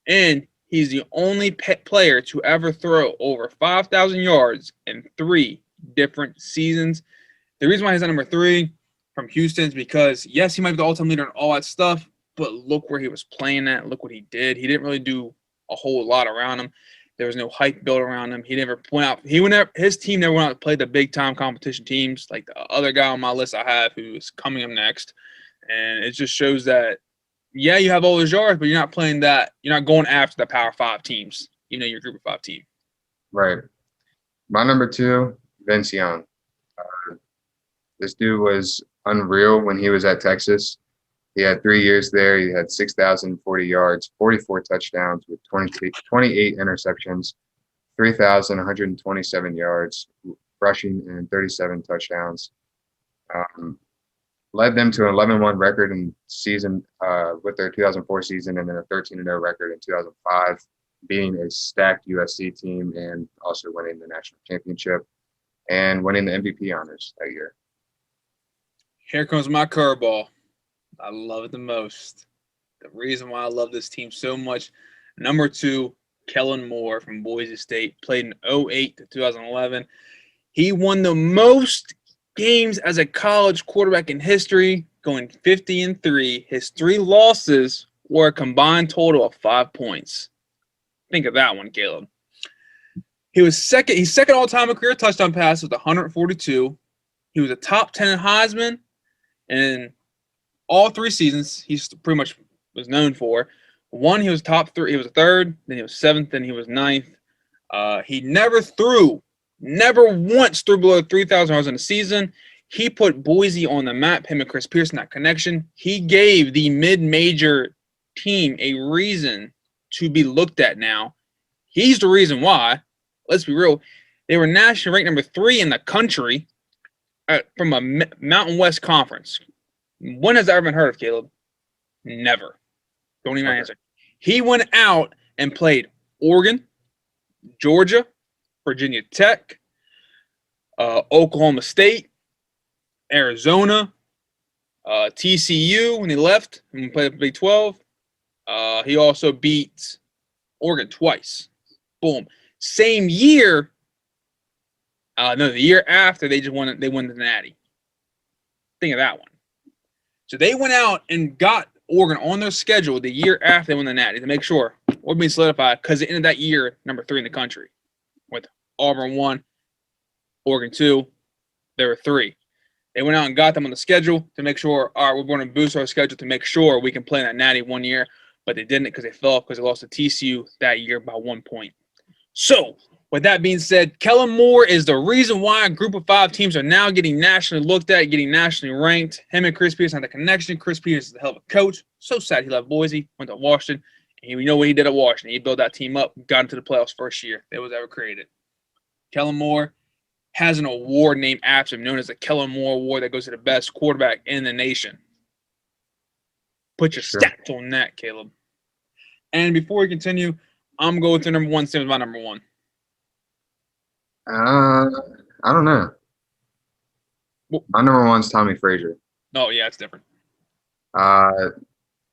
And he's the only player to ever throw over 5,000 yards in 3 different seasons. The reason why he's at number 3 from Houston is because, yes, he might be the all-time leader and all that stuff, but look where he was playing at. Look what he did. He didn't really do a whole lot around him. There was no hype built around him. He never went out. His team never went out to play the big-time competition teams like the other guy on my list I have who is coming up next. And it just shows that, yeah, you have all those yards, but you're not playing that. You're not going after the Power 5 teams, even though you're a Group of 5 team. Right. My number 2, Vince Young. This dude was unreal when he was at Texas. He had 3 years there. He had 6,040 yards, 44 touchdowns with 28 interceptions, 3,127 yards rushing, and 37 touchdowns. Led them to an 11-1 record in season with their 2004 season, and then a 13-0 record in 2005, beating a stacked USC team and also winning the national championship and winning the MVP honors that year. Here comes my curveball. I love it the most. The reason why I love this team so much, number 2, Kellen Moore from Boise State, played in 2008 to 2011. He won the most games as a college quarterback in history, going 50-3. His 3 losses were a combined total of 5 points. Think of that one, Caleb. He's second all-time in career touchdown passes with 142. He was a top 10 Heisman, and all 3 seasons he's pretty much was known for. One, he was top 3. He was 3rd. Then he was 7th. Then he was 9th. He never once threw below 3,000 yards in a season. He put Boise on the map, him and Chris Pearson, that connection. He gave the mid-major team a reason to be looked at now. He's the reason why. Let's be real. They were nationally ranked number 3 in the country from a Mountain West conference. When has that ever been heard of, Caleb? Never. Don't even answer. He went out and played Oregon, Georgia, Virginia Tech, Oklahoma State, Arizona, TCU when he left and played the Big 12. He also beat Oregon twice. Boom. Same year. No, the year after they won the Natty. Think of that one. So they went out and got Oregon on their schedule the year after they won the Natty to make sure Oregon be solidified because they ended that year number 3 in the country with Auburn 1, Oregon 2. There were 3. They went out and got them on the schedule to make sure, all right, we're going to boost our schedule to make sure we can play in that Natty one year, but they didn't because they fell because they lost to TCU that year by 1 point. So, with that being said, Kellen Moore is the reason why a group of 5 teams are now getting nationally looked at, getting nationally ranked. Him and Chris Pearson had a connection. Chris Pearson is a hell of a coach. So sad he left Boise, went to Washington. And we know what he did at Washington. He built that team up, got into the playoffs first year that was ever created. Kellen Moore has an award named after him, known as the Kellen Moore Award, that goes to the best quarterback in the nation. Put your stats on that, Caleb. And before we continue, I'm going to number 1. Same as my number 1. I don't know. My number 1's Tommy Frazier. Oh, yeah, it's different.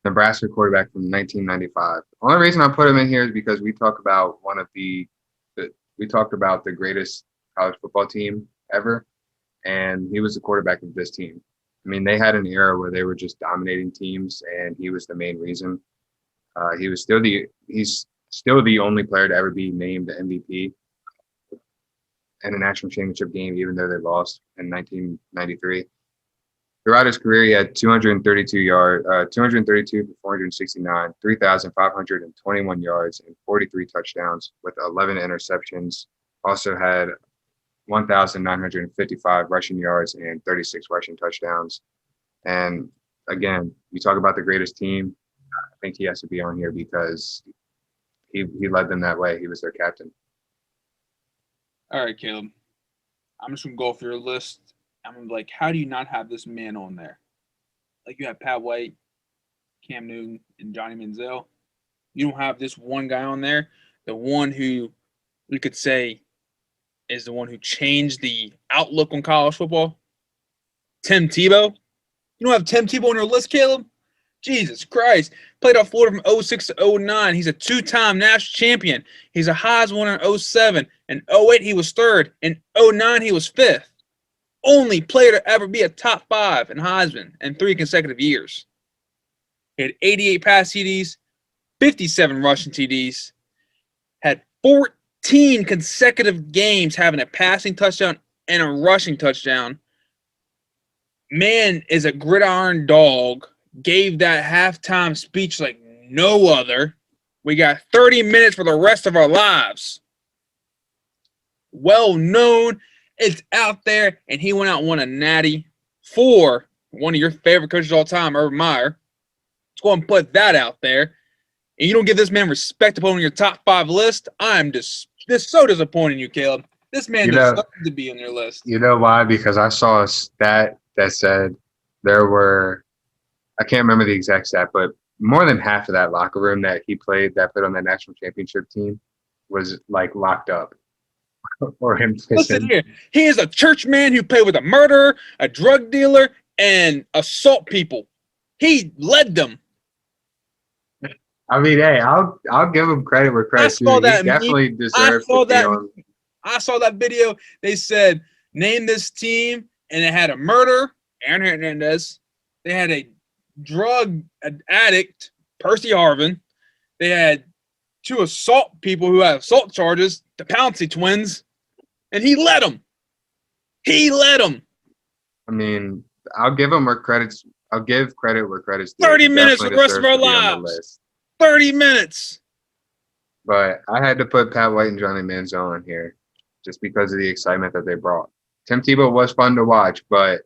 Nebraska quarterback from 1995. The only reason I put him in here is because we talk about the greatest college football team ever, and he was the quarterback of this team. I mean, they had an era where they were just dominating teams, and he was the main reason. He's still the only player to ever be named the MVP in a national championship game, even though they lost in 1993. Throughout his career, he had 232 for 469, 3,521 yards, and 43 touchdowns with 11 interceptions. Also had 1,955 rushing yards and 36 rushing touchdowns. And again, you talk about the greatest team. I think he has to be on here because he led them that way. He was their captain. All right, Caleb. I'm just going to go off your list. I'm like, how do you not have this man on there? Like, you have Pat White, Cam Newton, and Johnny Manziel. You don't have this one guy on there, the one who we could say is the one who changed the outlook on college football. Tim Tebow. You don't have Tim Tebow on your list, Caleb? Jesus Christ. Played off Florida from 06 to 09. He's a 2-time national champion. He's a Heisman winner in 07. In 08, he was 3rd. In 09, he was 5th. Only player to ever be a top 5 in Heisman in 3 consecutive years. He had 88 pass TDs, 57 rushing TDs, had 14 consecutive games having a passing touchdown and a rushing touchdown. Man is a gridiron dog. Gave that halftime speech like no other. We got 30 minutes for the rest of our lives. Well known. It's out there. And he went out and won a natty for one of your favorite coaches of all time, Urban Meyer. Let's go and put that out there. And you don't give this man respect to put on your top 5 list. I'm just so disappointed in you, Caleb. This man deserves to be on your list. You know why? Because I saw a stat that said there were, I can't remember the exact stat, but more than half of that locker room that he played, that put on that national championship team, was like locked up. Or him. Listen here. He is a church man who played with a murderer, a drug dealer, and assault people. He led them. I mean, hey, I'll give him credit where credit's due. He definitely deserves to be on. I saw that video. They said, name this team, and it had a murderer, Aaron Hernandez. They had a drug addict, Percy Harvin. They had 2 assault people who had assault charges, the Pouncey twins, and he led them. He led them. I mean, I'll give him where credit's. I'll give credit where credit's due. 30 minutes for the rest of our lives. 30 minutes. But I had to put Pat White and Johnny Manziel in here just because of the excitement that they brought. Tim Tebow was fun to watch, but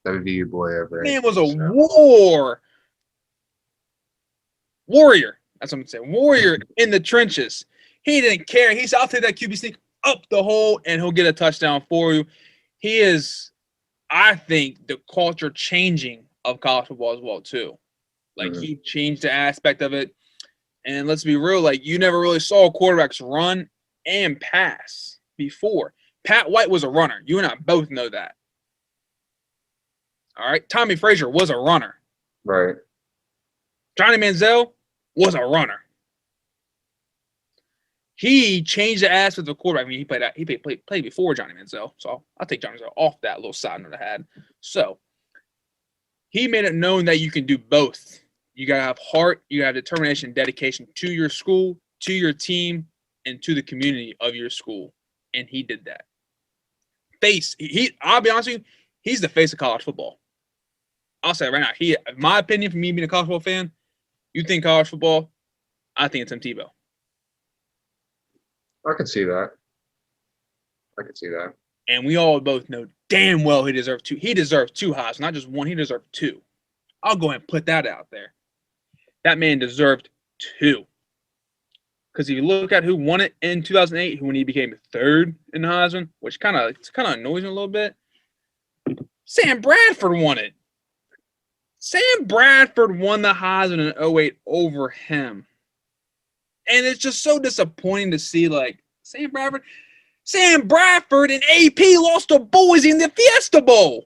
WVU boy over. Man was a warrior. That's what I'm saying. Warrior in the trenches. He didn't care. He's out there that QB sneak up the hole, and he'll get a touchdown for you. He is, I think, the culture changing of college football as well, too. Like, he changed the aspect of it. And let's be real, like, you never really saw quarterbacks run and pass before. Pat White was a runner. You and I both know that. All right? Tommy Frazier was a runner. Right. Johnny Manziel was a runner. He changed the aspect of the quarterback. I mean, he played before Johnny Manziel, so I'll take Johnny Manziel off that little side note I had. So he made it known that you can do both. You gotta have heart, you gotta have determination, dedication to your school, to your team, and to the community of your school. And he did that. I'll be honest with you, he's the face of college football. I'll say it right now. In my opinion, for me being a college football fan, you think college football, I think it's Tim Tebow. I can see that. And we all both know damn well he deserved two. He deserved two Heisman, not just one. He deserved two. I'll go ahead and put that out there. That man deserved two. Because if you look at who won it in 2008, when he became third in the Heisman, which kind of annoys me a little bit, Sam Bradford won it. Sam Bradford won the Heisman in 08 over him. And it's just so disappointing to see, like, Sam Bradford and AP lost to Boise in the Fiesta Bowl.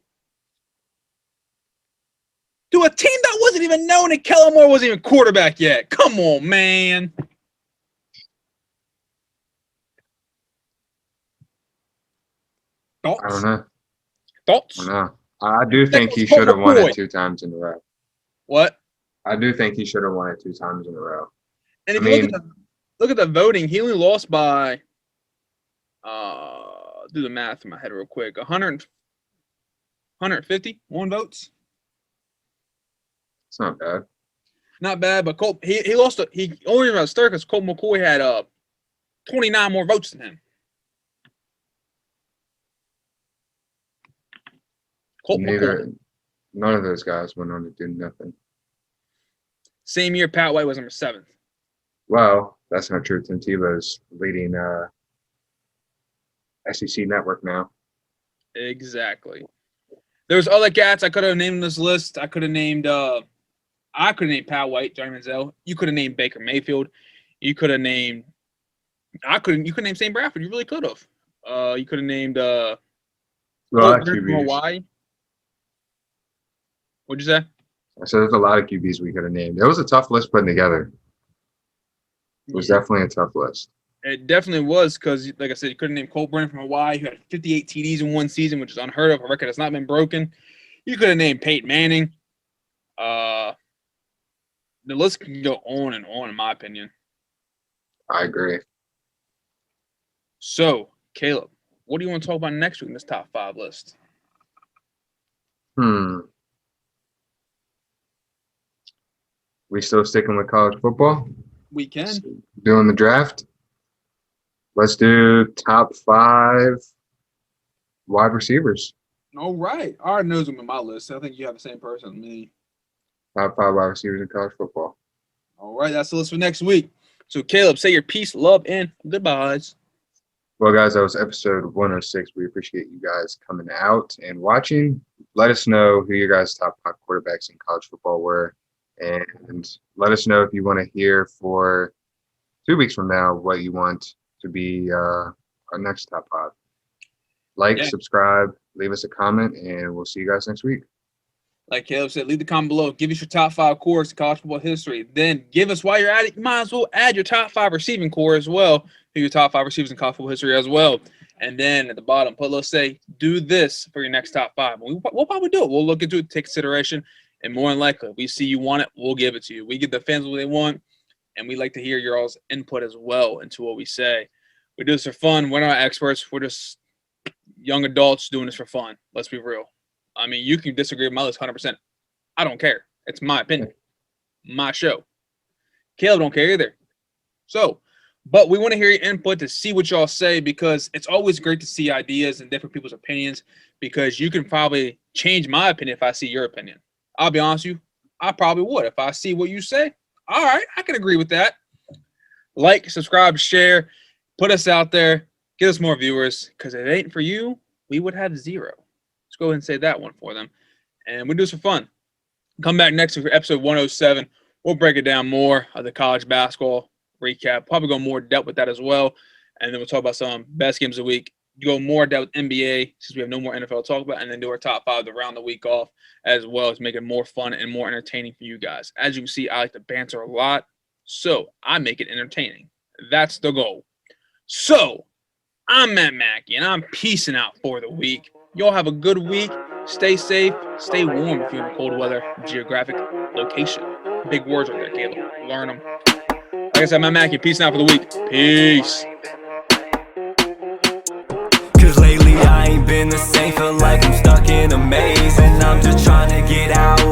To a team that wasn't even known and Kellen wasn't even quarterback yet. Come on, man. Thoughts? I don't know. Thoughts? I don't know. I do think he should have won it 2 times in a row. What? I do think he should have won it 2 times in a row. And if you look at the voting, he only lost by do the math in my head real quick. 151 votes. It's not bad. Not bad, but Colt he lost. He only got third because Colt McCoy had 29 more votes than him. None of those guys went on to do nothing. Same year, Pat White was number 7th. Well, that's not true. Tim Tebow's leading SEC network now. Exactly. There's other cats I could have named in this list. I could have named Pat White, Johnny Manziel. You could have named Baker Mayfield. You could have named you could name Sam Bradford. You really could have. You could have named Hawaii. What'd you say? I said there's a lot of QBs we could have named. It was a tough list putting together. It was definitely a tough list. It definitely was because, like I said, you could have named Colt Brennan from Hawaii, who had 58 TDs in one season, which is unheard of. A record that's not been broken. You could have named Peyton Manning. The list can go on and on, in my opinion. I agree. So, Caleb, what do you want to talk about next week in this top 5 list? We still sticking with college football? We can. Doing the draft? Let's do top 5 wide receivers. All right. I already knows them in my list. I think you have the same person as me. Top 5 wide receivers in college football. All right. That's the list for next week. So, Caleb, say your peace, love, and goodbyes. Well, guys, that was episode 106. We appreciate you guys coming out and watching. Let us know who your guys' top 5 quarterbacks in college football were. And let us know if you want to hear for 2 weeks from now what you want to be our next top 5. Subscribe, leave us a comment, and we'll see you guys next week. Like Caleb said, leave the comment below. Give us your top 5 cores in college football history. Then give us, while you're at it, you might as well add your top 5 receiving core as well. Your top 5 receivers in college football history as well. And then at the bottom, let's say, do this for your next top 5. We'll probably do it. We'll look into it, take consideration. And more than likely, if we see you want it, we'll give it to you. We give the fans what they want, and we like to hear your all's input as well into what we say. We do this for fun. We're not experts. We're just young adults doing this for fun. Let's be real. I mean, you can disagree with my list 100%. I don't care. It's my opinion. My show. Caleb don't care either. So, But we want to hear your input to see what y'all say, because it's always great to see ideas and different people's opinions, because you can probably change my opinion if I see your opinion. I'll be honest with you, I probably would. If I see what you say, all right, I can agree with that. Like, subscribe, share, put us out there, get us more viewers, because if it ain't for you, we would have 0. Let's go ahead and say that one for them. And we do this for fun. Come back next week for episode 107. We'll break it down more of the college basketball recap. Probably go more depth with that as well. And then we'll talk about some best games of the week. Go more depth with NBA, since we have no more NFL to talk about, and then do our top 5 to round the week off, as well as make it more fun and more entertaining for you guys. As you can see, I like to banter a lot, so I make it entertaining. That's the goal. So, I'm Matt Mackey, and I'm peacing out for the week. Y'all have a good week. Stay safe. Stay warm if you're in a cold weather geographic location. Big words right there, Caleb. Learn them. Like I said, Matt Mackey, peacing out for the week. Peace. Cause lately I ain't been the same, feel like I'm stuck in a maze, and I'm just trying to get out.